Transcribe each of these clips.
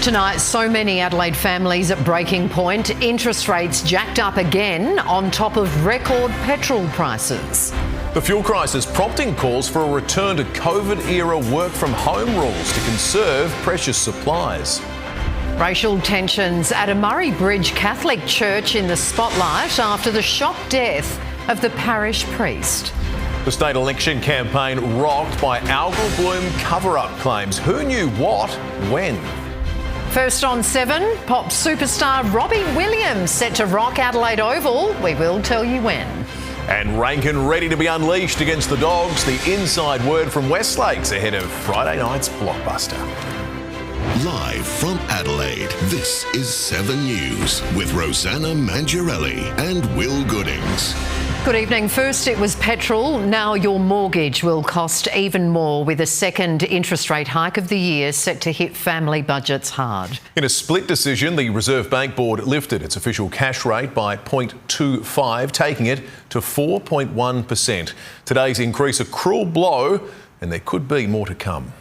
Tonight, so many Adelaide families at breaking point. Interest rates jacked up again on top of record petrol prices. The fuel crisis prompting calls for a return to COVID-era work-from-home rules to conserve precious supplies. Racial tensions at a Murray Bridge Catholic church in the spotlight after the shock death of the parish priest. The state election campaign rocked by algal bloom cover-up claims. Who knew what, when? First on 7, pop superstar Robbie Williams set to rock Adelaide Oval. We will tell you when. And Rankin ready to be unleashed against the Dogs. The inside word from Westlakes ahead of Friday night's blockbuster. Live from Adelaide, this is 7 News with Rosanna Mangiarelli and Will Goodings. Good evening. First it was petrol, now your mortgage will cost even more with a second interest rate hike of the year set to hit family budgets hard. In a split decision, the Reserve Bank Board lifted its official cash rate by 0.25, taking it to 4.1%. Today's increase a cruel blow, and there could be more to come.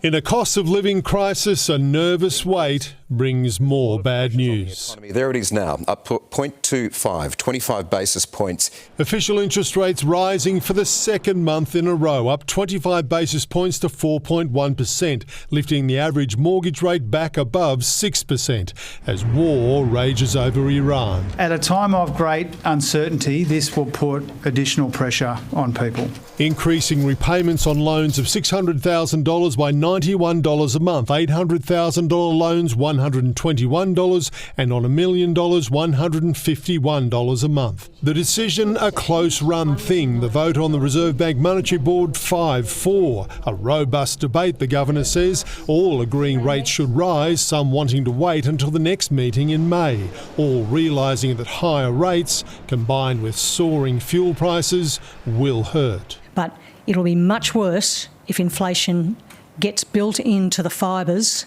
In a cost of living crisis, a nervous wait brings more bad news. There it is now, up 0.25, 25 basis points. Official interest rates rising for the second month in a row, up 25 basis points to 4.1%, lifting the average mortgage rate back above 6% as war rages over Iran. At a time of great uncertainty, this will put additional pressure on people. Increasing repayments on loans of $600,000 by $91 a month, $800,000 loans $121, and on $1 million $151 a month. The decision a close run thing, the vote on the Reserve Bank Monetary Board 5-4. A robust debate, the Governor says, all agreeing rates should rise, some wanting to wait until the next meeting in May, all realising that higher rates combined with soaring fuel prices will hurt. But it'll be much worse if inflation gets built into the fibres,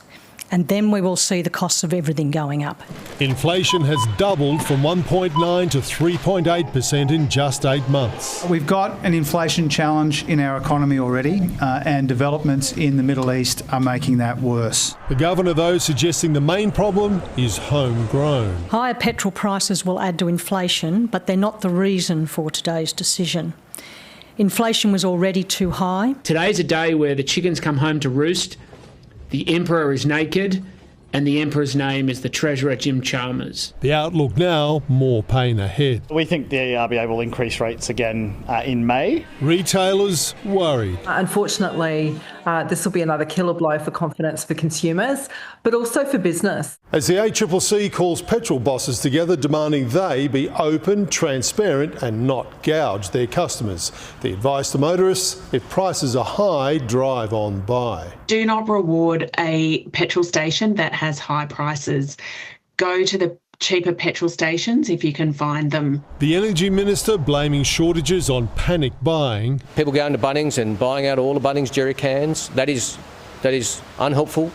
and then we will see the costs of everything going up. Inflation has doubled from 1.9 to 3.8% in just 8 months. We've got an inflation challenge in our economy already, and developments in the Middle East are making that worse. The Governor, though, suggesting the main problem is homegrown. Higher petrol prices will add to inflation, but they're not the reason for today's decision. Inflation was already too high. Today's a day where the chickens come home to roost, the Emperor is naked, and the Emperor's name is the Treasurer Jim Chalmers. The outlook now, more pain ahead. We think the RBA will increase rates again in May. Retailers worried. Unfortunately, this will be another killer blow for confidence for consumers, but also for business. As the ACCC calls petrol bosses together, demanding they be open, transparent and not gouge their customers. The advice to motorists, if prices are high, drive on by. Do not reward a petrol station that has high prices. Go to the cheaper petrol stations if you can find them. The Energy Minister blaming shortages on panic buying. People going to Bunnings and buying out all the Bunnings jerry cans. That is unhelpful.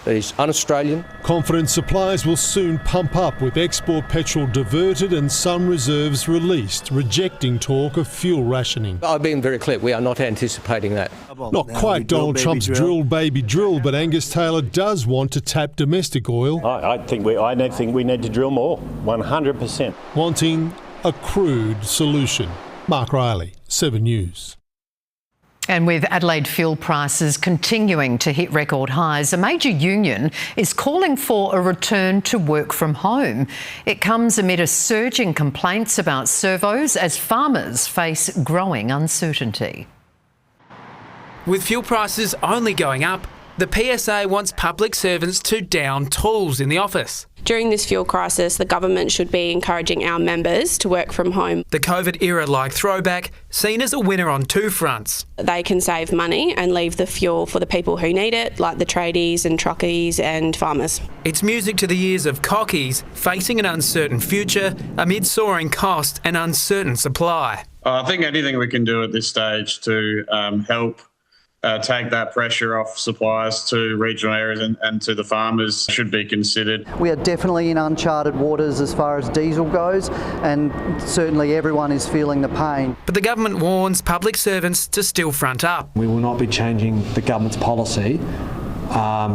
That is un-Australian. Confident supplies will soon pump up with export petrol diverted and some reserves released, rejecting talk of fuel rationing. I've been very clear, we are not anticipating that. Not quite Donald Trump's drill baby drill, but Angus Taylor does want to tap domestic oil. I think we need to drill more, 100%. Wanting a crude solution. Mark Riley, 7 News. And with Adelaide fuel prices continuing to hit record highs, a major union is calling for a return to work from home. It comes amid a surge in complaints about servos as farmers face growing uncertainty. With fuel prices only going up, the PSA wants public servants to down tools in the office. During this fuel crisis, the government should be encouraging our members to work from home. The COVID era-like throwback seen as a winner on two fronts. They can save money and leave the fuel for the people who need it, like the tradies and truckies and farmers. It's music to the ears of cockies facing an uncertain future amid soaring cost and uncertain supply. I think anything we can do at this stage to help take that pressure off suppliers to regional areas and to the farmers should be considered. We are definitely in uncharted waters as far as diesel goes, and certainly everyone is feeling the pain. But the government warns public servants to still front up. We will not be changing the government's policy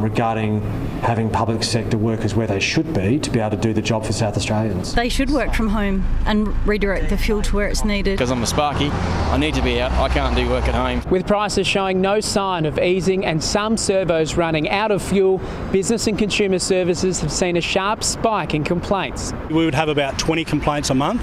regarding having public sector workers where they should be to be able to do the job for South Australians. They should work from home and redirect the fuel to where it's needed. Because I'm a sparky, I need to be out. I can't do work at home. With prices showing no sign of easing and some servos running out of fuel, business and consumer services have seen a sharp spike in complaints. We would have about 20 complaints a month.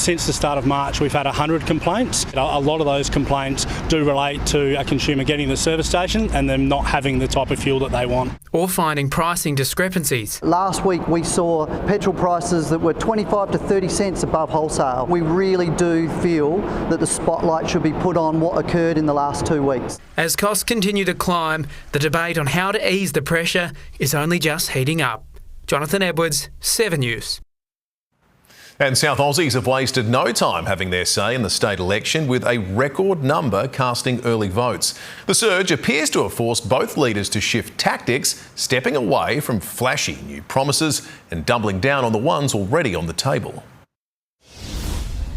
Since the start of March, we've had 100 complaints. A lot of those complaints do relate to a consumer getting to the service station and them not having the type of fuel that they want. Or finding pricing discrepancies. Last week we saw petrol prices that were 25 to 30 cents above wholesale. We really do feel that the spotlight should be put on what occurred in the last 2 weeks. As costs continue to climb, the debate on how to ease the pressure is only just heating up. Jonathan Edwards, 7 News. And South Aussies have wasted no time having their say in the state election, with a record number casting early votes. The surge appears to have forced both leaders to shift tactics, stepping away from flashy new promises and doubling down on the ones already on the table.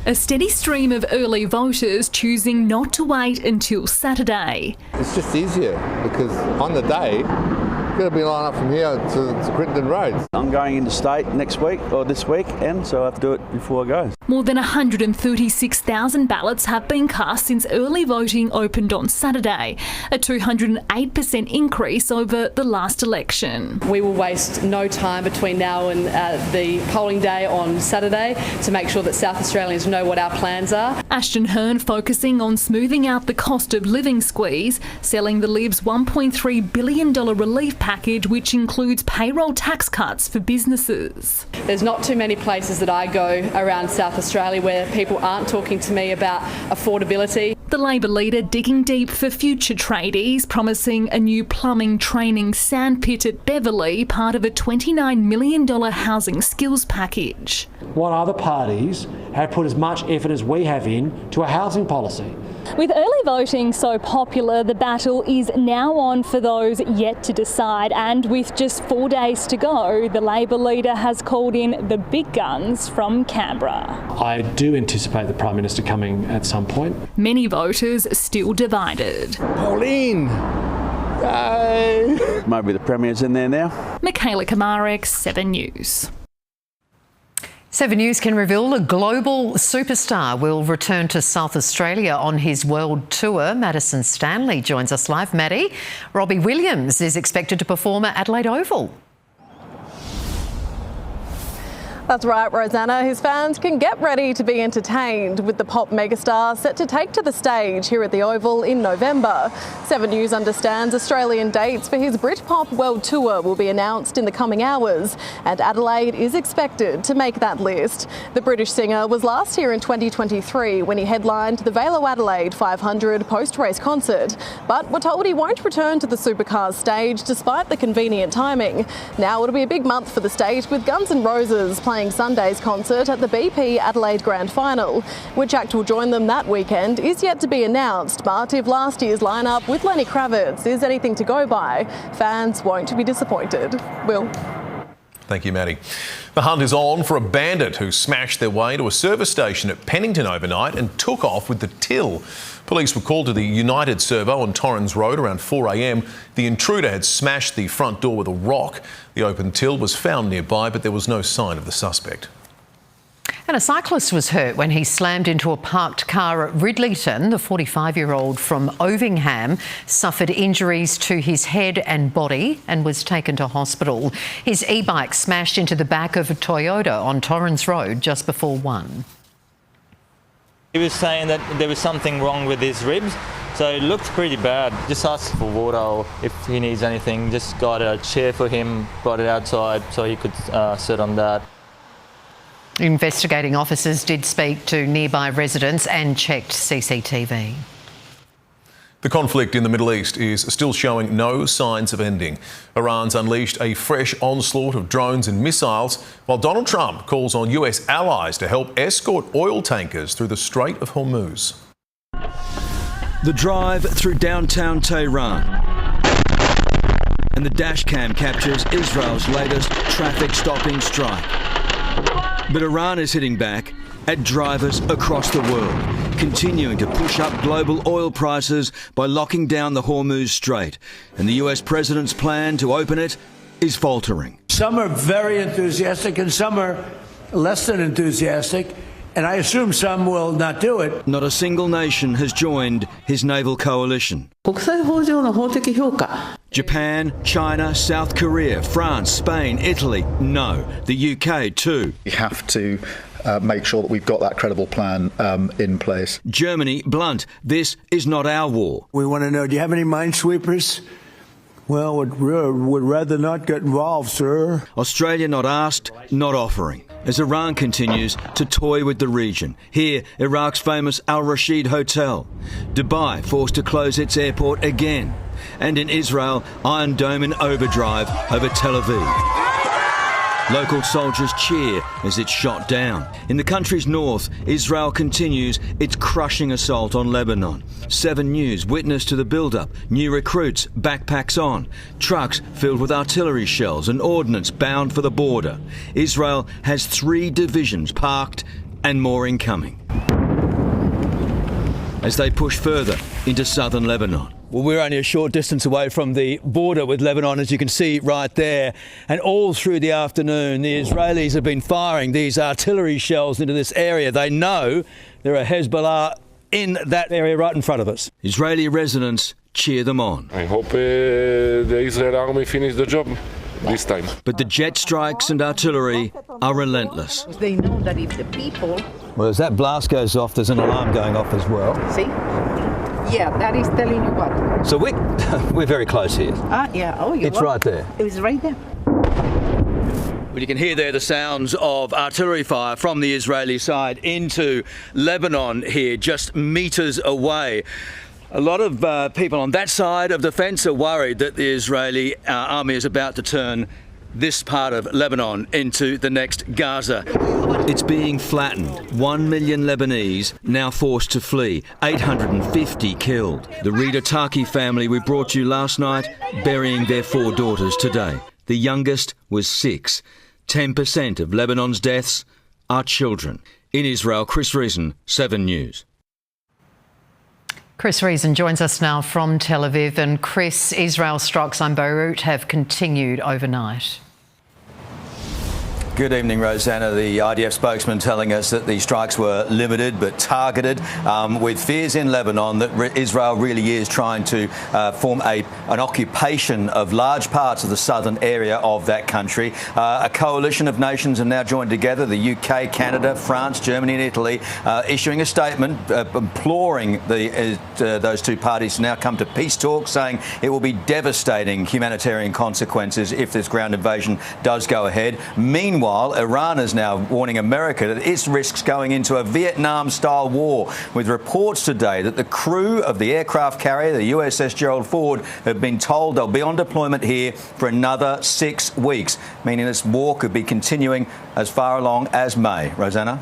A steady stream of early voters choosing not to wait until Saturday. It's just easier because on the day, you've got to be lined up from here to Crittenden Road. I'm going into state next week or this weekend, so I have to do it before I go. More than 136,000 ballots have been cast since early voting opened on Saturday, a 208% increase over the last election. We will waste no time between now and the polling day on Saturday to make sure that South Australians know what our plans are. Ashton Hearn focusing on smoothing out the cost of living squeeze, selling the Libs' $1.3 billion relief package, which includes payroll tax cuts for businesses. There's not too many places that I go around South Australia where people aren't talking to me about affordability. The Labor leader digging deep for future tradies, promising a new plumbing training sandpit at Beverley, part of a $29 million housing skills package. What other parties have put as much effort as we have into a housing policy? With early voting so popular, the battle is now on for those yet to decide, and with just 4 days to go, the Labor leader has called in the big guns from Canberra. I do anticipate the Prime Minister coming at some point. Many voters still divided. Pauline! Yay! Maybe the Premier's in there now. Michaela Kamarek, 7 News. 7 News can reveal a global superstar will return to South Australia on his world tour. Madison Stanley joins us live. Maddie, Robbie Williams is expected to perform at Adelaide Oval. That's right, Rosanna. His fans can get ready to be entertained with the pop megastar set to take to the stage here at the Oval in November. 7 News understands Australian dates for his Britpop World Tour will be announced in the coming hours, and Adelaide is expected to make that list. The British singer was last here in 2023 when he headlined the Velo Adelaide 500 post-race concert, but we're told he won't return to the supercars stage despite the convenient timing. Now it'll be a big month for the state, with Guns N' Roses playing Sunday's concert at the BP Adelaide Grand Final. Which act will join them that weekend is yet to be announced, but if last year's lineup with Lenny Kravitz is anything to go by, fans won't be disappointed. Will. Thank you, Maddie. The hunt is on for a bandit who smashed their way to a service station at Pennington overnight and took off with the till. Police were called to the United Servo on Torrens Road around 4 a.m. The intruder had smashed the front door with a rock. The open till was found nearby, but there was no sign of the suspect. And a cyclist was hurt when he slammed into a parked car at Ridleyton. The 45-year-old from Ovingham suffered injuries to his head and body and was taken to hospital. His e-bike smashed into the back of a Toyota on Torrens Road just before 1. He was saying that there was something wrong with his ribs, so it looked pretty bad. Just asked for water, or if he needs anything, just got a chair for him, brought it outside so he could sit on that. Investigating officers did speak to nearby residents and checked CCTV. The conflict in the Middle East is still showing no signs of ending. Iran's unleashed a fresh onslaught of drones and missiles, while Donald Trump calls on US allies to help escort oil tankers through the Strait of Hormuz. The drive through downtown Tehran and the dashcam captures Israel's latest traffic stopping strike. But Iran is hitting back at drivers across the world, continuing to push up global oil prices by locking down the Hormuz Strait. And the US president's plan to open it is faltering. Some are very enthusiastic and some are less than enthusiastic, and I assume some will not do it. Not a single nation has joined his naval coalition. Japan, China, South Korea, France, Spain, Italy, no. The UK too. We have to make sure that we've got that credible plan in place. Germany, blunt, this is not our war. We want to know, do you have any minesweepers? Well, would rather not get involved, sir. Australia not asked, not offering. As Iran continues to toy with the region. Here, Iraq's famous Al Rashid Hotel. Dubai forced to close its airport again. And in Israel, Iron Dome in overdrive over Tel Aviv. Local soldiers cheer as it's shot down. In the country's north, Israel continues its crushing assault on Lebanon. 7 News witness to the build-up, new recruits, backpacks on, trucks filled with artillery shells and ordnance bound for the border. Israel has 3 divisions parked and more incoming as they push further into southern Lebanon. Well, we're only a short distance away from the border with Lebanon, as you can see right there. And all through the afternoon, the Israelis have been firing these artillery shells into this area. They know there are Hezbollah in that area right in front of us. Israeli residents cheer them on. I hope the Israel army finish the job this time. But the jet strikes and artillery are relentless. They know that if the people... Well, as that blast goes off, there's an alarm going off as well. See? Yeah, that is telling you what. So we're very close here. Yeah. Oh, it's right there. It was right there. Well, you can hear there the sounds of artillery fire from the Israeli side into Lebanon here, just metres away. A lot of people on that side of the fence are worried that the Israeli army is about to turn this part of Lebanon into the next Gaza. It's being flattened. 1 million Lebanese now forced to flee. 850 killed. The Rida Taki family we brought you last night burying their 4 daughters today. The youngest was 6. 10% of Lebanon's deaths are children. In Israel, Chris Reason, 7 News. Chris Reason joins us now from Tel Aviv. And Chris, Israel strikes on Beirut have continued overnight. Good evening, Rosanna. The IDF spokesman telling us that the strikes were limited but targeted, with fears in Lebanon that Israel really is trying to form an occupation of large parts of the southern area of that country. A coalition of nations have now joined together, the UK, Canada, France, Germany and Italy, issuing a statement imploring those 2 parties to now come to peace talks, saying it will be devastating humanitarian consequences if this ground invasion does go ahead. Meanwhile, Iran is now warning America that it risks going into a Vietnam-style war, with reports today that the crew of the aircraft carrier, the USS Gerald Ford, have been told they'll be on deployment here for another 6 weeks, meaning this war could be continuing as far along as May. Rosanna?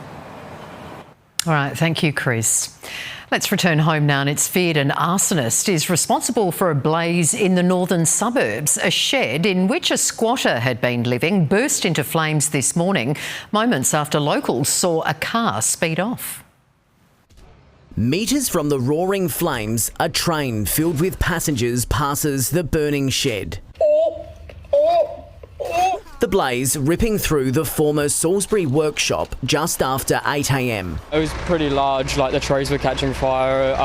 All right, thank you, Chris. Let's return home now, and it's feared an arsonist is responsible for a blaze in the northern suburbs. A shed in which a squatter had been living burst into flames this morning, moments after locals saw a car speed off. Metres from the roaring flames, a train filled with passengers passes the burning shed. The blaze ripping through the former Salisbury workshop just after 8 a.m. It was pretty large, like the trees were catching fire,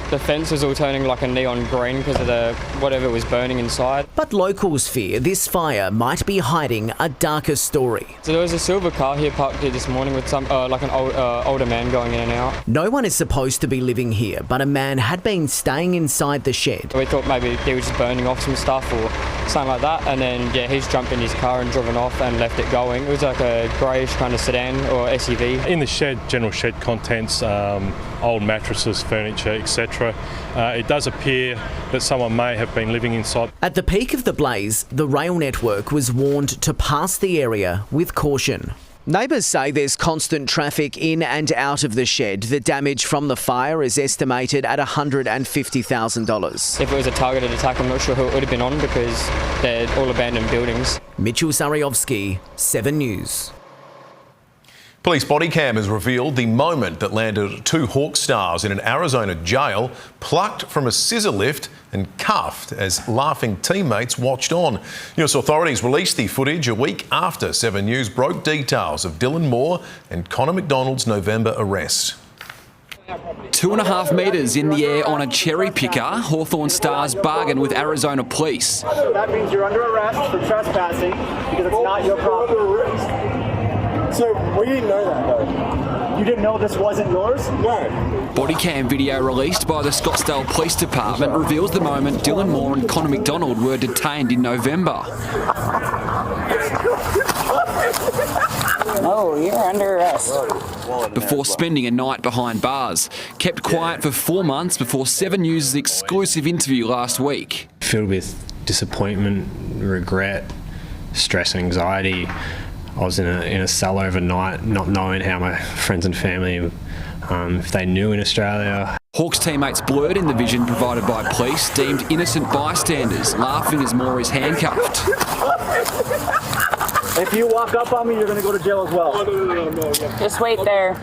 the fence was all turning like a neon green because of whatever was burning inside. But locals fear this fire might be hiding a darker story. So there was a silver car here parked here this morning with some like an older man going in and out. No one is supposed to be living here, but a man had been staying inside the shed. We thought maybe he was just burning off some stuff or something like that, and then he's jumped in his car and driven off and left it going. It was like a greyish kind of sedan or SUV. In the shed, general shed contents, old mattresses, furniture, etc. It does appear that someone may have been living inside. At the peak of the blaze, the rail network was warned to pass the area with caution. Neighbours say there's constant traffic in and out of the shed. The damage from the fire is estimated at $150,000. If it was a targeted attack, I'm not sure who it would have been on because they're all abandoned buildings. Mitchell Sariovsky, 7 News. Police body cam has revealed the moment that landed 2 Hawk stars in an Arizona jail, plucked from a scissor lift and cuffed as laughing teammates watched on. US authorities released the footage a week after 7 News broke details of Dylan Moore and Connor McDonald's November arrest. 2.5 metres in the air on a cherry picker, Hawthorn Stars bargain with Arizona police. That means you're under arrest for trespassing because it's not your property. So we didn't know that though. You didn't know this wasn't yours? No. Body cam video released by the Scottsdale Police Department reveals the moment Dylan Moore and Connor McDonald were detained in November. Oh, you're under arrest. Before spending a night behind bars. Kept quiet for 4 months before 7 News' exclusive interview last week. Filled with disappointment, regret, stress and anxiety. I was in a cell overnight, not knowing how my friends and family, if they knew in Australia. Hawks teammates blurred in the vision provided by police, deemed innocent bystanders, laughing as Moore is handcuffed. If you walk up on me, you're going to go to jail as well. No. Just wait there.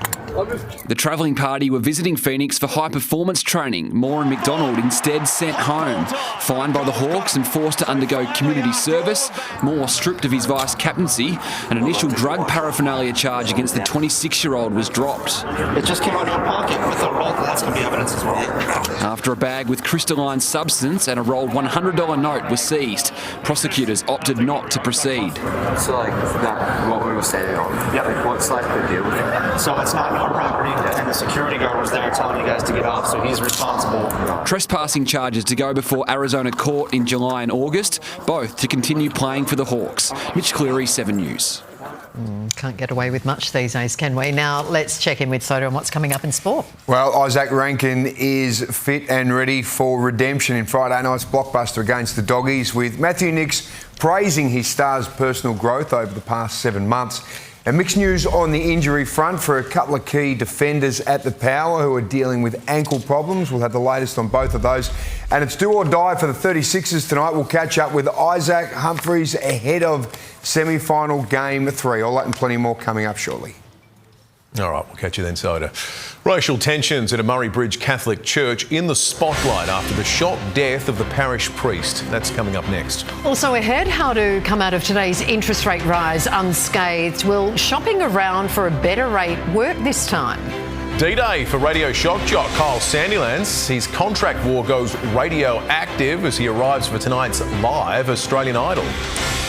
The travelling party were visiting Phoenix for high-performance training. Moore and McDonald instead sent home. Fined by the Hawks and forced to undergo community service, Moore stripped of his vice-captaincy. An initial drug paraphernalia charge against the 26-year-old was dropped. It just came out of your pocket with a roll. That's going to be evidence as well. After a bag with crystalline substance and a rolled $100 note was seized, prosecutors opted not to proceed. So, what we were saying, what's the deal with it? So it's not your property, and the security guard was there telling you guys to get off, so he's responsible. Trespassing charges to go before Arizona court in July and August, both to continue playing for the Hawks. Mitch Cleary, 7 News. Can't get away with much these days, can we? Now, let's check in with Soder on what's coming up in sport. Well, Isaac Rankin is fit and ready for redemption in Friday night's blockbuster against the Doggies, with Matthew Nicks praising his star's personal growth over the past 7 months. And mixed news on the injury front for a couple of key defenders at the Power who are dealing with ankle problems. We'll have the latest on both of those. And it's do or die for the 36ers tonight. We'll catch up with Isaac Humphries ahead of semi-final game 3. All that and plenty more coming up shortly. All right, we'll catch you then, Soda. Racial tensions at a Murray Bridge Catholic church in the spotlight after the shot death of the parish priest. That's coming up next. Also ahead, how to come out of today's interest rate rise unscathed. Will shopping around for a better rate work this time? D-Day for radio shock jock Kyle Sandilands. His contract war goes radioactive as he arrives for tonight's live Australian Idol.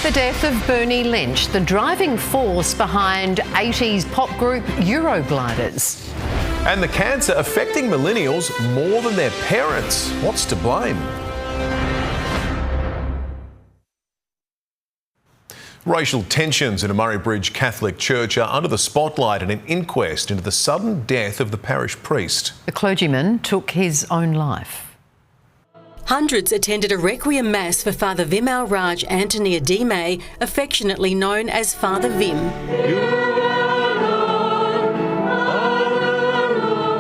The death of Bernie Lynch, the driving force behind 80s pop group Eurogliders. And the cancer affecting millennials more than their parents. What's to blame? Racial tensions in a Murray Bridge Catholic church are under the spotlight in an inquest into the sudden death of the parish priest. The clergyman took his own life. Hundreds attended a requiem mass for Father Vimal Raj Anthony Adime, affectionately known as Father Vim.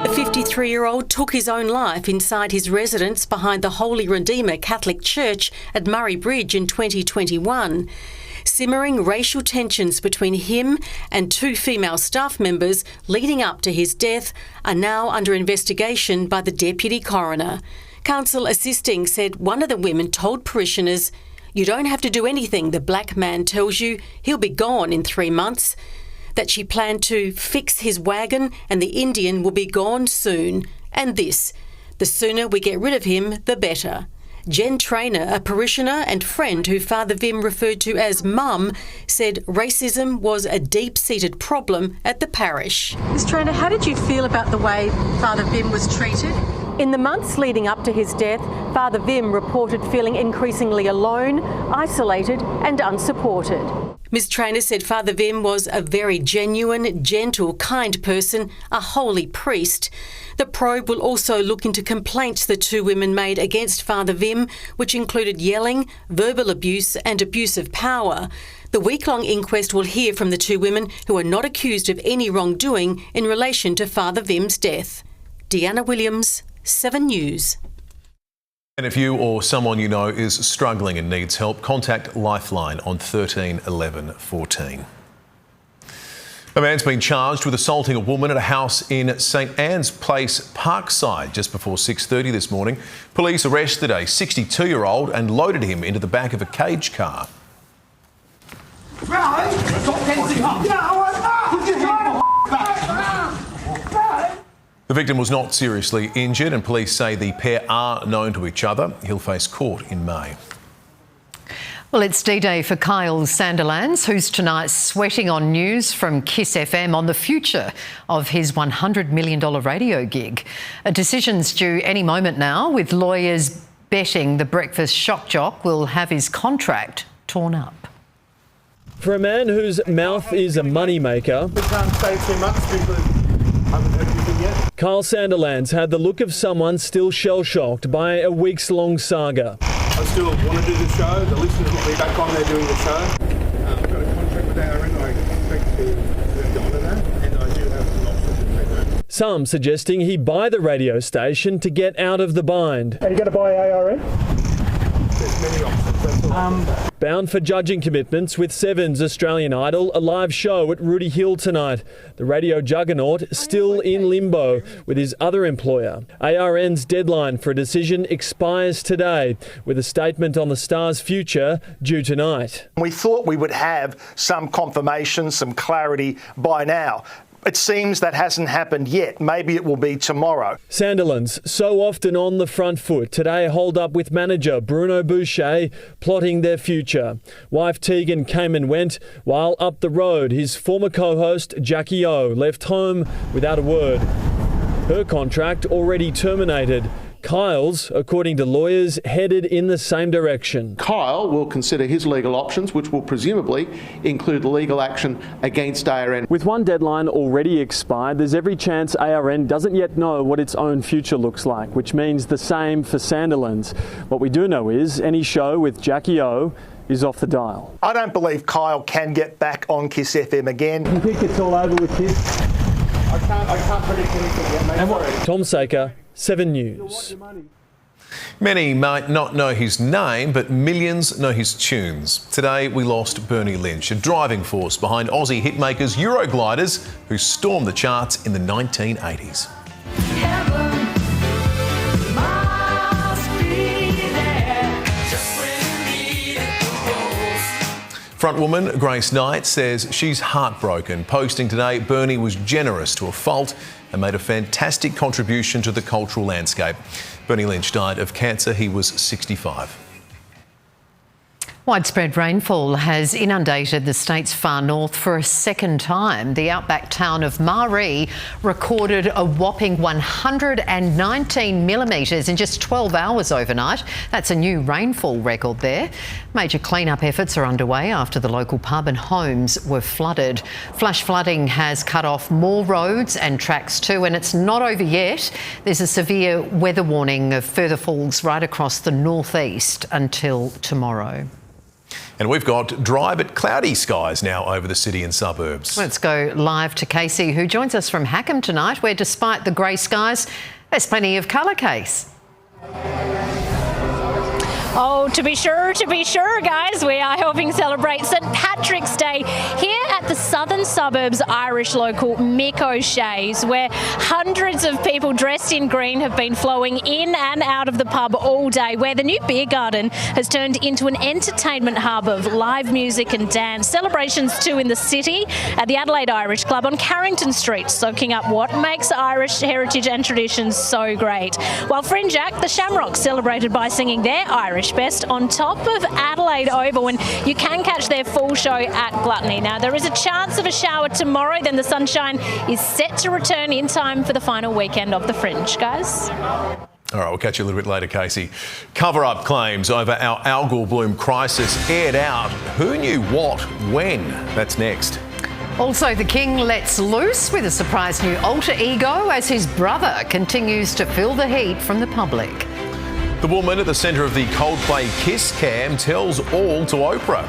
The 53-year-old took his own life inside his residence behind the Holy Redeemer Catholic Church at Murray Bridge in 2021. Simmering racial tensions between him and 2 female staff members leading up to his death are now under investigation by the Deputy Coroner. Counsel assisting said one of the women told parishioners, "You don't have to do anything the black man tells you, he'll be gone in 3 months." That she planned to fix his wagon and the Indian will be gone soon. And this, the sooner we get rid of him, the better. Jen Trainer, a parishioner and friend who Father Vim referred to as Mum, said racism was a deep-seated problem at the parish. Ms. Trainer, how did you feel about the way Father Vim was treated? In the months leading up to his death, Father Vim reported feeling increasingly alone, isolated and unsupported. Ms. Trainer said Father Vim was a very genuine, gentle, kind person, a holy priest. The probe will also look into complaints the 2 women made against Father Vim, which included yelling, verbal abuse and abuse of power. The week-long inquest will hear from the 2 women who are not accused of any wrongdoing in relation to Father Vim's death. Deanna Williams, 7 News. And if you or someone you know is struggling and needs help, contact Lifeline on 13 11 14. A man's been charged with assaulting a woman at a house in St Anne's Place, Parkside, just before 6:30 this morning. Police arrested a 62-year-old and loaded him into the back of a cage car. The victim was not seriously injured and police say the pair are known to each other. He'll face court in May. Well, it's D-Day for Kyle Sandilands, who's tonight sweating on news from Kiss FM on the future of his $100 million radio gig. A decision's due any moment now, with lawyers betting the breakfast shock jock will have his contract torn up. For a man whose mouth is a moneymaker, We can't say too much because I haven't heard anything yet. Kyle Sandilands had the look of someone still shell-shocked by a weeks-long saga. I still want to do the show. The listeners will be back on there doing the show. I've got a contract with ARN. I expect to honour that, and I do have some options to take that. Some suggesting he buy the radio station to get out of the bind. Are you going to buy ARN? There's many options. That's all. Bound for judging commitments with Seven's Australian Idol, a live show at Rooty Hill tonight. The radio juggernaut still in limbo with his other employer. ARN's deadline for a decision expires today, with a statement on the star's future due tonight. We thought we would have some confirmation, some clarity by now. It seems that hasn't happened yet. Maybe it will be tomorrow. Sandilands, so often on the front foot, today holed up with manager Bruno Boucher, plotting their future. Wife Tegan came and went, while up the road his former co-host Jackie O left home without a word. Her contract already terminated. Kyle's, according to lawyers, headed in the same direction. Kyle will consider his legal options, which will presumably include legal action against ARN. With one deadline already expired, there's every chance ARN doesn't yet know what its own future looks like, which means the same for Sandilands. What we do know is any show with Jackie O is off the dial. I don't believe Kyle can get back on Kiss FM again. You think it's all over with Kiss? I can't predict anything yet, mate. Tom Saker, 7 News. Many might not know his name, but millions know his tunes. Today we lost Bernie Lynch, a driving force behind Aussie hitmakers Eurogliders, who stormed the charts in the 1980s. Frontwoman Grace Knight says she's heartbroken, posting today Bernie was generous to a fault and made a fantastic contribution to the cultural landscape. Bernie Lynch died of cancer. He was 65. Widespread rainfall has inundated the state's far north for a second time. The outback town of Maree recorded a whopping 119 millimetres in just 12 hours overnight. That's a new rainfall record there. Major clean-up efforts are underway after the local pub and homes were flooded. Flash flooding has cut off more roads and tracks too, and it's not over yet. There's a severe weather warning of further falls right across the northeast until tomorrow. And we've got dry but cloudy skies now over the city and suburbs. Let's go live to Casey, who joins us from Hackham tonight, where despite the grey skies, there's plenty of colour, Case. Oh, to be sure, guys, we are helping celebrate St Patrick's Day here at the southern suburbs Irish local Mick O'Shea's, where hundreds of people dressed in green have been flowing in and out of the pub all day, where the new beer garden has turned into an entertainment hub of live music and dance. Celebrations too in the city at the Adelaide Irish Club on Carrington Street, soaking up what makes Irish heritage and traditions so great. While Fringe Act, the Shamrocks, celebrated by singing their Irish best on top of Adelaide Oval, and you can catch their full show at Gluttony. Now, there is a chance of a shower tomorrow, then the sunshine is set to return in time for the final weekend of the Fringe, guys. All right, we'll catch you a little bit later, Casey. Cover-up claims over our algal bloom crisis aired out. Who knew what, when? That's next. Also, the King lets loose with a surprise new alter ego as his brother continues to feel the heat from the public. The woman at the centre of the Coldplay Kiss cam tells all to Oprah.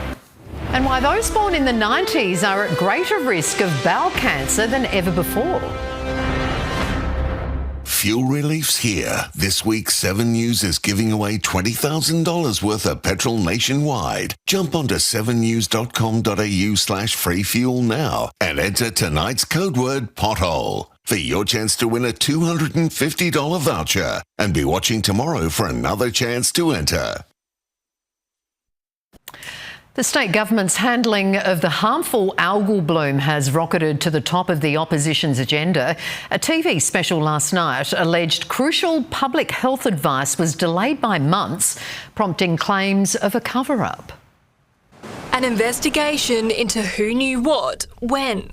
And why those born in the 90s are at greater risk of bowel cancer than ever before. fuel relief's here. This week, 7 News is giving away $20,000 worth of petrol nationwide. Jump onto 7news.com.au/free fuel now and enter tonight's code word pothole for your chance to win a $250 voucher. And be watching tomorrow for another chance to enter. The state government's handling of the harmful algal bloom has rocketed to the top of the opposition's agenda. A TV special last night alleged crucial public health advice was delayed by months, prompting claims of a cover-up. An investigation into who knew what, when.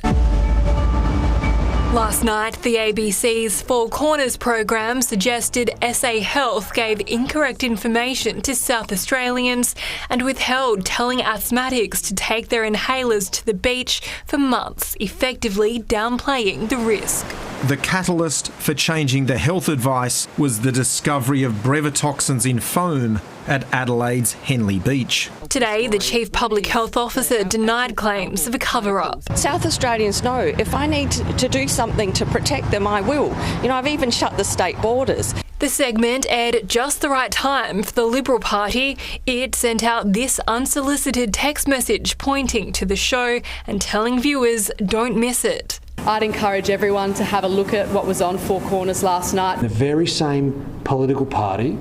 Last night, the ABC's Four Corners program suggested SA Health gave incorrect information to South Australians and withheld telling asthmatics to take their inhalers to the beach for months, effectively downplaying the risk. The catalyst for changing the health advice was the discovery of brevetoxins in foam at Adelaide's Henley Beach. Today, the Chief Public Health Officer denied claims of a cover-up. South Australians know if I need to do something to protect them, I will. You know, I've even shut the state borders. The segment aired at just the right time for the Liberal Party. It sent out this unsolicited text message pointing to the show and telling viewers don't miss it. I'd encourage everyone to have a look at what was on Four Corners last night. The very same political party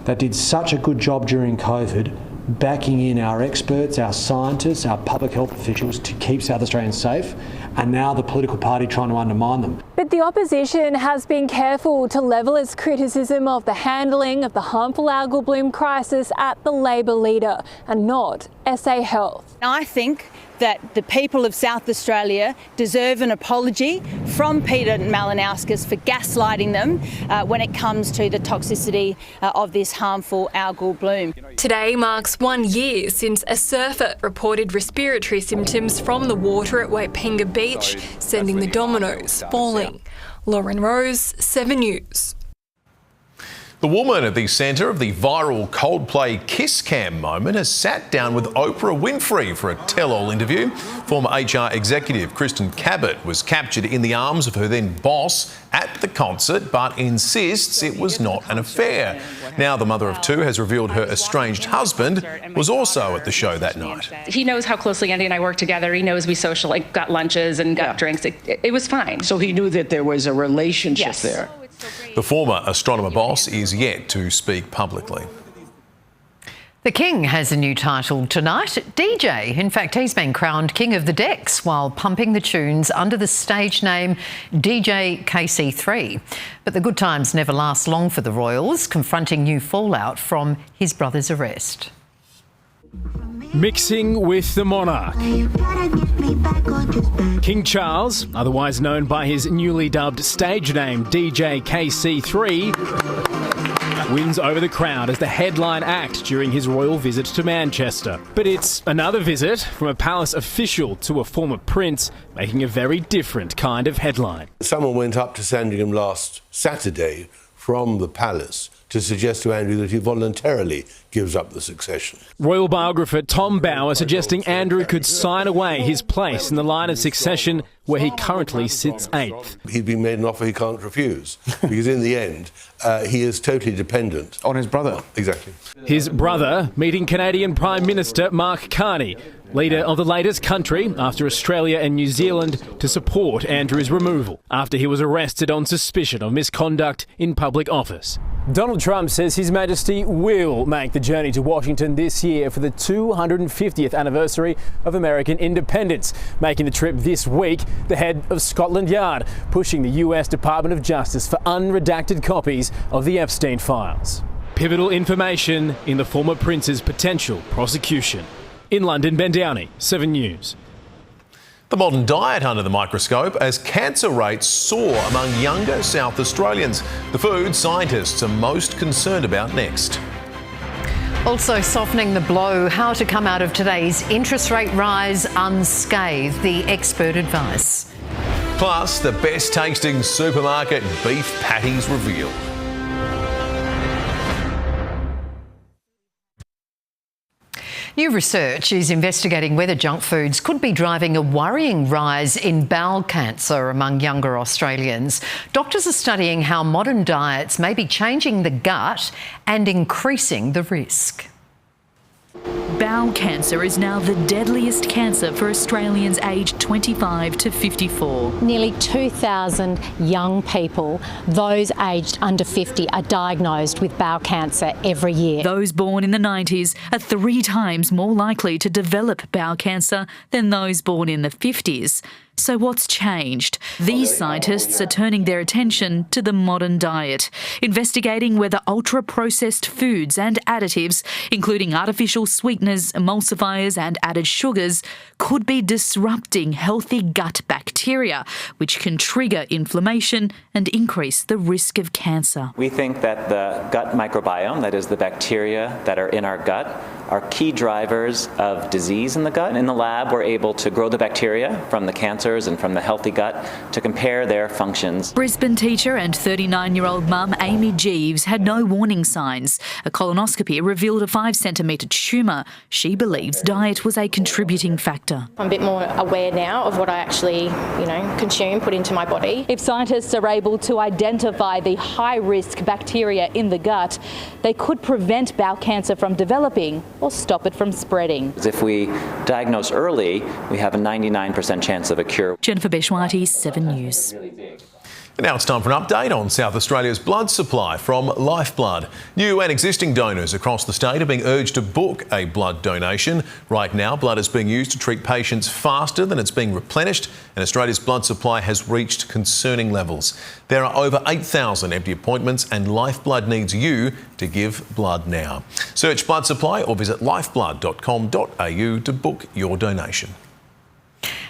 that did such a good job during COVID, backing in our experts, our scientists, our public health officials to keep South Australians safe, and now the political party trying to undermine them. But the opposition has been careful to level its criticism of the handling of the harmful algal bloom crisis at the Labor leader and not SA Health. I think that the people of South Australia deserve an apology from Peter Malinauskas for gaslighting them when it comes to the toxicity of this harmful algal bloom. Today marks 1 year since a surfer reported respiratory symptoms from the water at Waipinga Beach, sending the dominoes falling. Lauren Rose, 7 News. The woman at the centre of the viral Coldplay kiss cam moment has sat down with Oprah Winfrey for a tell-all interview. Former HR executive Kristen Cabot was captured in the arms of her then boss at the concert, but insists it was not an affair. Now the mother of two has revealed her estranged husband was also at the show that night. He knows how closely Andy and I work together. He knows we got lunches and got drinks. It was fine. So he knew that there was a relationship there. The former astronomer boss is yet to speak publicly. The King has a new title tonight, DJ. In fact, he's been crowned King of the Decks while pumping the tunes under the stage name DJ KC3. But the good times never last long for the Royals, confronting new fallout from his brother's arrest. Mixing with the monarch. King Charles, otherwise known by his newly dubbed stage name DJ KC3, wins over the crowd as the headline act during his royal visit to Manchester. But it's another visit from a palace official to a former prince, making a very different kind of headline. Someone went up to Sandringham last Saturday from the palace to suggest to Andrew that he voluntarily gives up the succession. Royal biographer Tom Bower suggesting Andrew could sign away his place in the line of succession where he currently sits 8th. He's been made an offer he can't refuse, because in the end, he is totally dependent on his brother. Exactly. His brother meeting Canadian Prime Minister Mark Carney, leader of the latest country after Australia and New Zealand to support Andrew's removal after he was arrested on suspicion of misconduct in public office. Donald Trump says His Majesty will make the journey to Washington this year for the 250th anniversary of American independence. Making the trip this week, the head of Scotland Yard pushing the US Department of Justice for unredacted copies of the Epstein files. Pivotal information in the former prince's potential prosecution. In London, Ben Downey, 7 News. The modern diet under the microscope as cancer rates soar among younger South Australians. The food scientists are most concerned about next. Also softening the blow, how to come out of today's interest rate rise unscathed, the expert advice. Plus, the best tasting supermarket beef patties revealed. New research is investigating whether junk foods could be driving a worrying rise in bowel cancer among younger Australians. Doctors are studying how modern diets may be changing the gut and increasing the risk. Bowel cancer is now the deadliest cancer for Australians aged 25 to 54. Nearly 2,000 young people, those aged under 50, are diagnosed with bowel cancer every year. Those born in the 90s are 3 times more likely to develop bowel cancer than those born in the 50s. So what's changed? These scientists are turning their attention to the modern diet, investigating whether ultra-processed foods and additives, including artificial sweeteners, emulsifiers and added sugars, could be disrupting healthy gut bacteria, which can trigger inflammation and increase the risk of cancer. We think that the gut microbiome, that is the bacteria that are in our gut, are key drivers of disease in the gut. In the lab, we're able to grow the bacteria from the cancers and from the healthy gut to compare their functions. Brisbane teacher and 39-year-old mum Amy Jeeves had no warning signs. A colonoscopy revealed a 5-centimetre tumour. She believes diet was a contributing factor. I'm a bit more aware now of what I actually, consume, put into my body. If scientists are able to identify the high-risk bacteria in the gut, they could prevent bowel cancer from developing or stop it from spreading. If we diagnose early, we have a 99% chance of a cure. Jennifer Beshwati, 7 News. And now it's time for an update on South Australia's blood supply from Lifeblood. New and existing donors across the state are being urged to book a blood donation. Right now, blood is being used to treat patients faster than it's being replenished, and Australia's blood supply has reached concerning levels. There are over 8,000 empty appointments, and Lifeblood needs you to give blood now. Search blood supply or visit lifeblood.com.au to book your donation.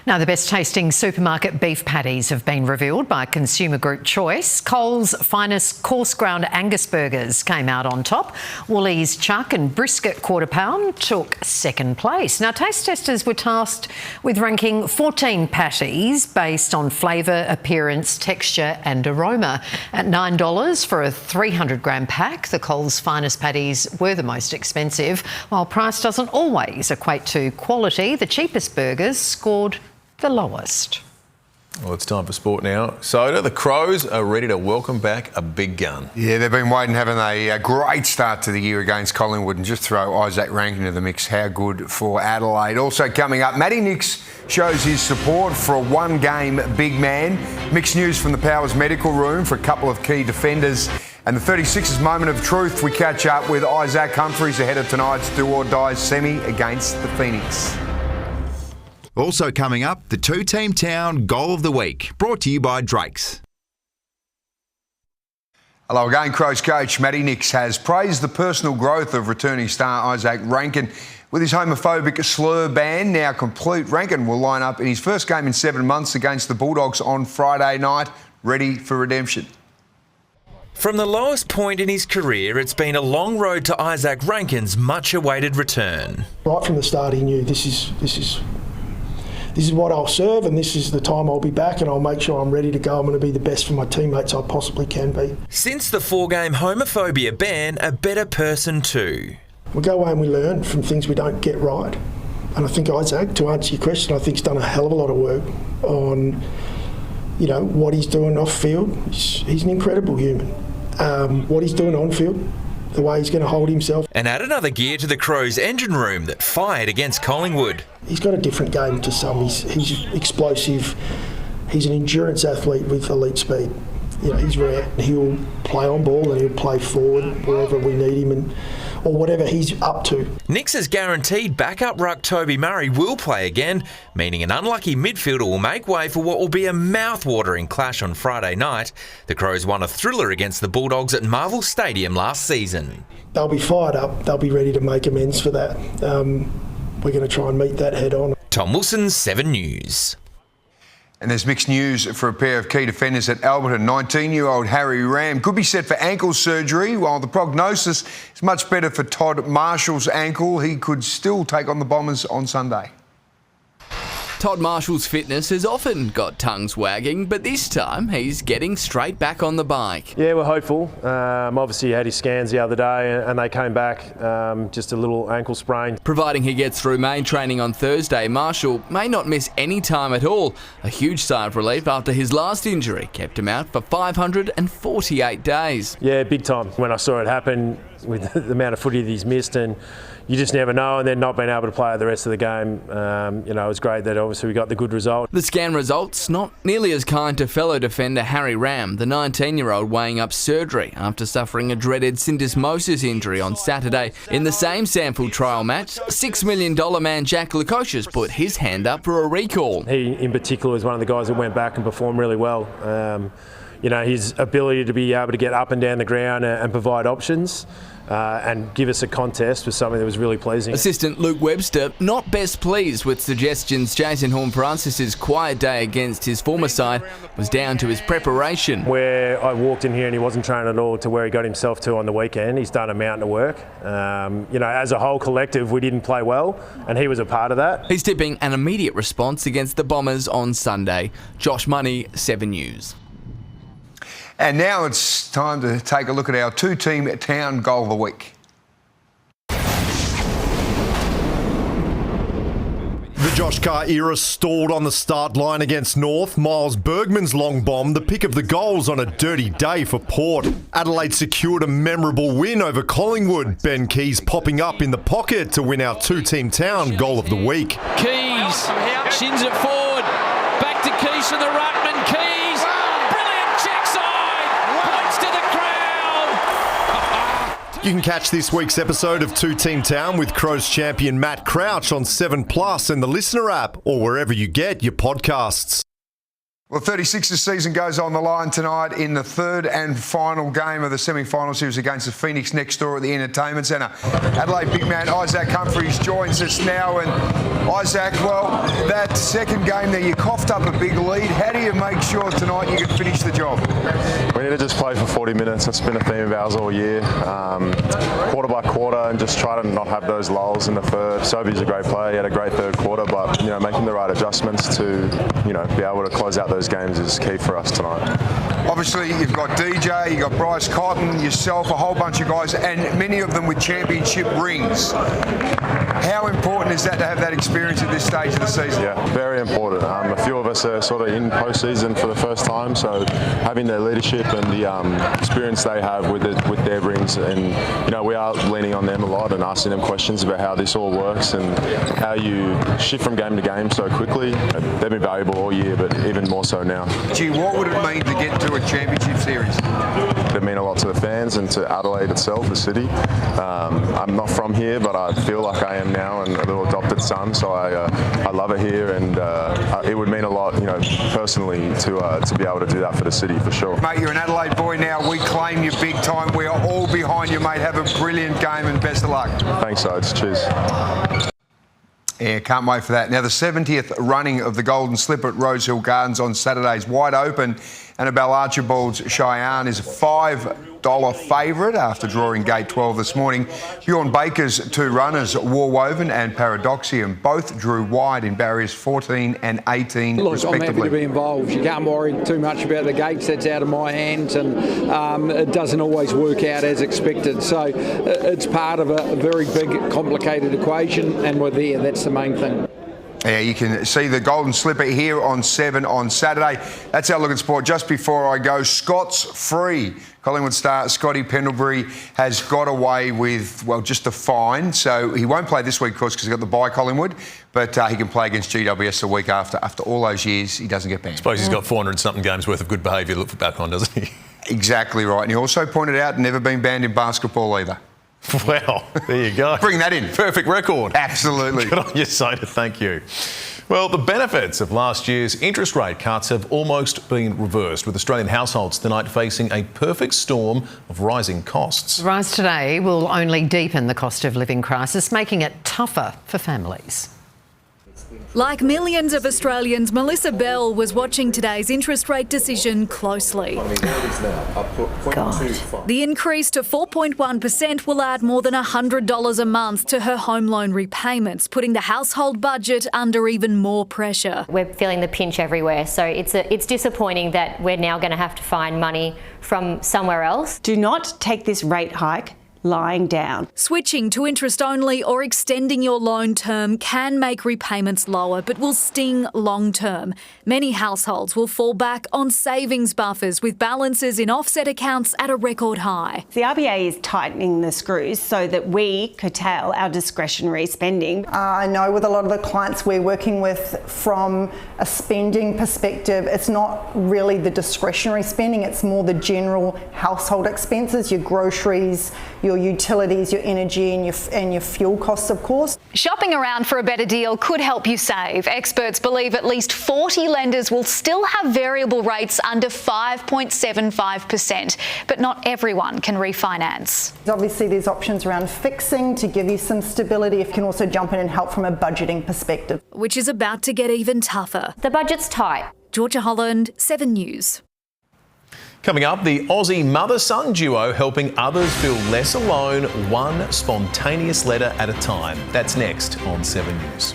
Now, the best tasting supermarket beef patties have been revealed by Consumer Group Choice. Coles' finest coarse ground Angus burgers came out on top. Woolies' chuck and brisket quarter pound took second place. Now, taste testers were tasked with ranking 14 patties based on flavour, appearance, texture and aroma. At $9 for a 300-gram pack, the Coles' finest patties were the most expensive. While price doesn't always equate to quality, the cheapest burgers scored the lowest. Well, it's time for sport now. Soda, the Crows are ready to welcome back a big gun. Yeah, they've been waiting, having a great start to the year against Collingwood, and just throw Isaac Rankin into the mix. How good for Adelaide. Also coming up, Matty Nix shows his support for a one-game big man. Mixed news from the Powers medical room for a couple of key defenders. And the 36ers moment of truth, we catch up with Isaac Humphries ahead of tonight's do-or-die semi against the Phoenix. Also coming up, the two-team town goal of the week, brought to you by Drake's. Hello again, Crows coach Matty Nix has praised the personal growth of returning star Isaac Rankin. With his homophobic slur ban now complete, Rankin will line up in his first game in 7 months against the Bulldogs on Friday night, ready for redemption. From the lowest point in his career, it's been a long road to Isaac Rankin's much-awaited return. Right from the start, he knew this is what I'll serve, and this is the time I'll be back, and I'll make sure I'm ready to go. I'm going to be the best for my teammates I possibly can be. Since the 4-game homophobia ban, a better person too. We go away and we learn from things we don't get right. And I think Isaac, to answer your question, I think he's done a hell of a lot of work on, what he's doing off field. He's an incredible human. What he's doing on field, the way he's going to hold himself. And add another gear to the Crows' engine room that fired against Collingwood. He's got a different game to some. He's explosive. He's an endurance athlete with elite speed. He's rare. He'll play on ball and he'll play forward wherever we need him or whatever he's up to. Nix has guaranteed backup ruck Toby Murray will play again, meaning an unlucky midfielder will make way for what will be a mouth-watering clash on Friday night. The Crows won a thriller against the Bulldogs at Marvel Stadium last season. They'll be fired up. They'll be ready to make amends for that. We're going to try and meet that head on. Tom Wilson, 7 News. And there's mixed news for a pair of key defenders at Alberton. 19-year-old Harry Ram could be set for ankle surgery, while the prognosis is much better for Todd Marshall's ankle. He could still take on the Bombers on Sunday. Todd Marshall's fitness has often got tongues wagging, but this time he's getting straight back on the bike. Yeah, we're hopeful. Obviously he had his scans the other day and they came back just a little ankle sprain. Providing he gets through main training on Thursday, Marshall may not miss any time at all. A huge sigh of relief after his last injury kept him out for 548 days. Yeah, big time. When I saw it happen with the amount of footy that he's missed, and you just never know, and then not being able to play the rest of the game, it was great that obviously we got the good result. The scan results not nearly as kind to fellow defender Harry Ram, the 19-year-old weighing up surgery after suffering a dreaded syndesmosis injury on Saturday. In the same sample trial match, $6 million man Jack Lukosius put his hand up for a recall. He in particular was one of the guys that went back and performed really well. His ability to be able to get up and down the ground and provide options and give us a contest was something that was really pleasing. Assistant Luke Webster not best pleased with suggestions Jason Horne-Francis' quiet day against his former side was down to his preparation. Where I walked in here and he wasn't training at all to where he got himself to on the weekend. He's done a mountain of work. As a whole collective, we didn't play well, and he was a part of that. He's tipping an immediate response against the Bombers on Sunday. Josh Money, 7 News. And now it's time to take a look at our two-team town goal of the week. The Josh Carr era stalled on the start line against North. Miles Bergman's long bomb, the pick of the goals on a dirty day for Port. Adelaide secured a memorable win over Collingwood. Ben Keys popping up in the pocket to win our two-team town goal of the week. Keys shins it forward. Back to Keys from the ruckman. Keys. You can catch this week's episode of Two Team Town with Crows champion Matt Crouch on 7plus and the Listener app, or wherever you get your podcasts. Well, 36th season goes on the line tonight in the third and final game of the semi-final series against the Phoenix next door at the Entertainment Centre. Adelaide big man Isaac Humphries joins us now. And Isaac, well, that second game there, you coughed up a big lead. How do you make sure tonight you can finish the job? We need to just play for 40 minutes. That's been a theme of ours all year. Quarter by quarter, and just try to not have those lulls in the third. Sobi's a great player. He had a great third quarter, but making the right adjustments to be able to close out those games is key for us tonight. Obviously, you've got DJ, you've got Bryce Cotton, yourself, a whole bunch of guys, and many of them with championship rings. How important is that to have that experience at this stage of the season? Yeah, very important. A few of us are sort of in postseason for the first time, so having their leadership and the experience they have with their rings, and we are leaning on them a lot and asking them questions about how this all works and how you shift from game to game so quickly. They've been valuable all year, but even more so now. Gee, what would it mean to get to a championship series? It mean a lot to the fans and to Adelaide itself, the city. I'm not from here, but I feel like I am now, and a little adopted son, so I love it here, and it would mean a lot, personally, to be able to do that for the city, for sure. Mate, you're an Adelaide boy now. We claim you big time. We are all behind you, mate. Have a brilliant game and best of luck. Thanks, Sods. Cheers. Yeah, can't wait for that. Now, the 70th running of the Golden Slipper at Rosehill Gardens on Saturday is wide open. Annabelle Archibald's Cheyenne is a $5 favourite after drawing gate 12 this morning. Bjorn Baker's two runners, Warwoven and Paradoxium, both drew wide in barriers 14 and 18 respectively. I'm happy to be involved. You can't worry too much about the gates. That's out of my hands, and it doesn't always work out as expected. So it's part of a very big, complicated equation, and we're there. That's the main thing. Yeah, you can see the Golden Slipper here on 7 on Saturday. That's our look at sport. Just before I go, Scott's free. Collingwood star Scotty Pendlebury has got away with, well, just a fine. So he won't play this week, of course, because he's got the bye, Collingwood. But he can play against GWS the week after. After all those years, he doesn't get banned. I suppose he's got 400-something games worth of good behaviour to look back on, doesn't he? Exactly right. And he also pointed out, never been banned in basketball either. Well, there you go. Bring that in. Perfect record. Absolutely. Good on you, Soder. Thank you. Well, the benefits of last year's interest rate cuts have almost been reversed, with Australian households tonight facing a perfect storm of rising costs. The rise today will only deepen the cost of living crisis, making it tougher for families. Like millions of Australians, Melissa Bell was watching today's interest rate decision closely. The increase to 4.1% will add more than $100 a month to her home loan repayments, putting the household budget under even more pressure. We're feeling the pinch everywhere, so it's disappointing that we're now going to have to find money from somewhere else. Do not take this rate hike lying down. Switching to interest only or extending your loan term can make repayments lower, but will sting long term. Many households will fall back on savings buffers with balances in offset accounts at a record high. The RBA is tightening the screws so that we curtail our discretionary spending. I know with a lot of the clients we're working with from a spending perspective, it's not really the discretionary spending, it's more the general household expenses, your groceries, your utilities, your energy and your fuel costs, of course. Shopping around for a better deal could help you save. Experts believe at least 40 lenders will still have variable rates under 5.75%, but not everyone can refinance. Obviously there's options around fixing to give you some stability. You can also jump in and help from a budgeting perspective. Which is about to get even tougher. The budget's tight. Georgia Holland, 7 News. Coming up, the Aussie mother-son duo helping others feel less alone, one spontaneous letter at a time. That's next on 7 News.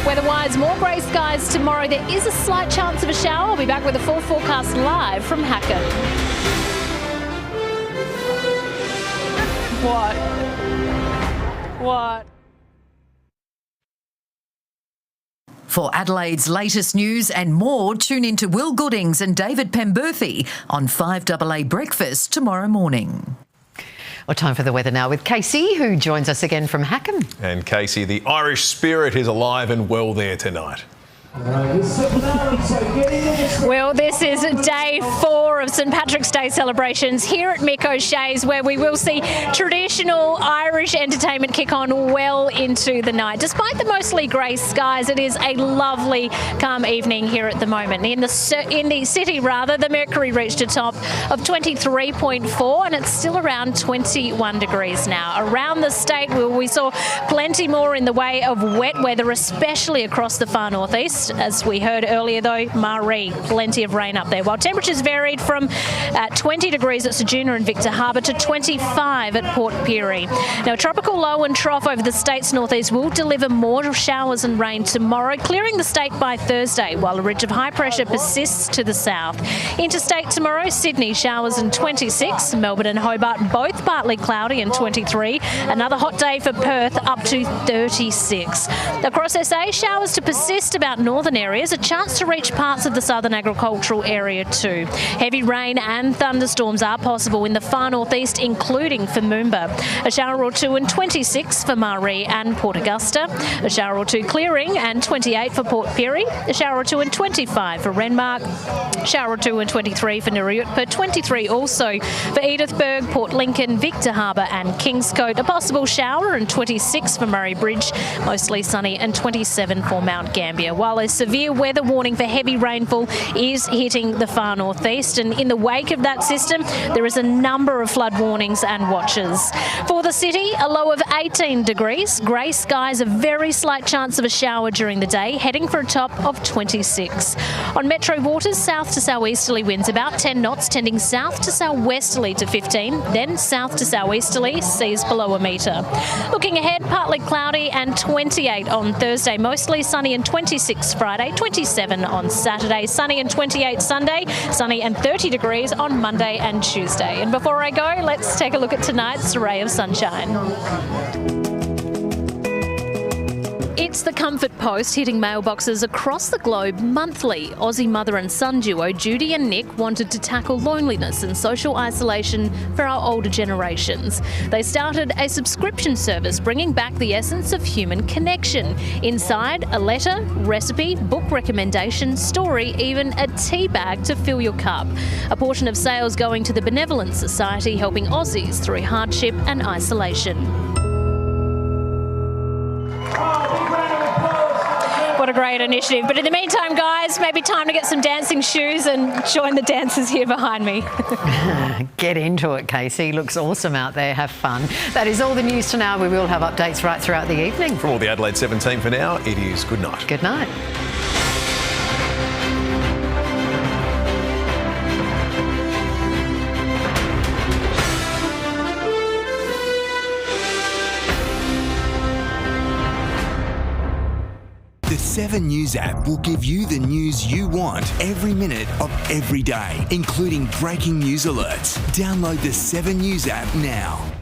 Weather-wise, more grey skies tomorrow. There is a slight chance of a shower. I'll be back with a full forecast live from Hackett. What? For Adelaide's latest news and more, tune in to Will Goodings and David Pemberthy on 5AA Breakfast tomorrow morning. Well, time for the weather now with Casey, who joins us again from Hackham. And Casey, the Irish spirit is alive and well there tonight. Well, this is day 4 of St Patrick's Day celebrations here at Mick O'Shea's, where we will see traditional Irish entertainment kick on well into the night. Despite the mostly grey skies, it is a lovely, calm evening here at the moment. In the city, the mercury reached a top of 23.4, and it's still around 21 degrees now. Around the state, we saw plenty more in the way of wet weather, especially across the far northeast. As we heard earlier, though, Marie, plenty of rain up there. While temperatures varied from 20 degrees at Ceduna and Victor Harbour to 25 at Port Pirie. Now, a tropical low and trough over the state's northeast will deliver more showers and rain tomorrow, clearing the state by Thursday, while a ridge of high pressure persists to the south. Interstate tomorrow, Sydney showers and 26, Melbourne and Hobart both partly cloudy and 23. Another hot day for Perth, up to 36. Across SA, showers to persist about northern areas, a chance to reach parts of the southern agricultural area too. Heavy rain and thunderstorms are possible in the far northeast, including for Moomba. A shower or two and 26 for Marie and Port Augusta. A shower or two clearing and 28 for Port Pirie. A shower or two and 25 for Renmark. Shower or two and 23 for Nariutpa. 23 also for Edithburg, Port Lincoln, Victor Harbour and Kingscote. A possible shower and 26 for Murray Bridge. Mostly sunny and 27 for Mount Gambier. While a severe weather warning for heavy rainfall is hitting the far northeast, and in the wake of that system there is a number of flood warnings and watches. For the city, a low of 18 degrees, grey skies, a very slight chance of a shower during the day, heading for a top of 26. On metro waters, south to southeasterly winds about 10 knots, tending south to southwesterly to 15, then south to southeasterly, seas below a metre. Looking ahead, partly cloudy and 28 on Thursday, mostly sunny and 26 Friday, 27 on Saturday, sunny and 28 Sunday, sunny and 30 degrees on Monday and Tuesday. And before I go, let's take a look at tonight's ray of sunshine. It's the Comfort Post hitting mailboxes across the globe monthly. Aussie mother and son duo Judy and Nick wanted to tackle loneliness and social isolation for our older generations. They started a subscription service bringing back the essence of human connection. Inside, a letter, recipe, book recommendation, story, even a tea bag to fill your cup. A portion of sales going to the Benevolent Society, helping Aussies through hardship and isolation. What a great initiative. But in the meantime, guys, maybe time to get some dancing shoes and join the dancers here behind me. Get into it, Casey. Looks awesome out there. Have fun. That is all the news for now. We will have updates right throughout the evening. From all the Adelaide 17 for now, it is good night. Good night. The 7 News app will give you the news you want every minute of every day, including breaking news alerts. Download the 7 News app now.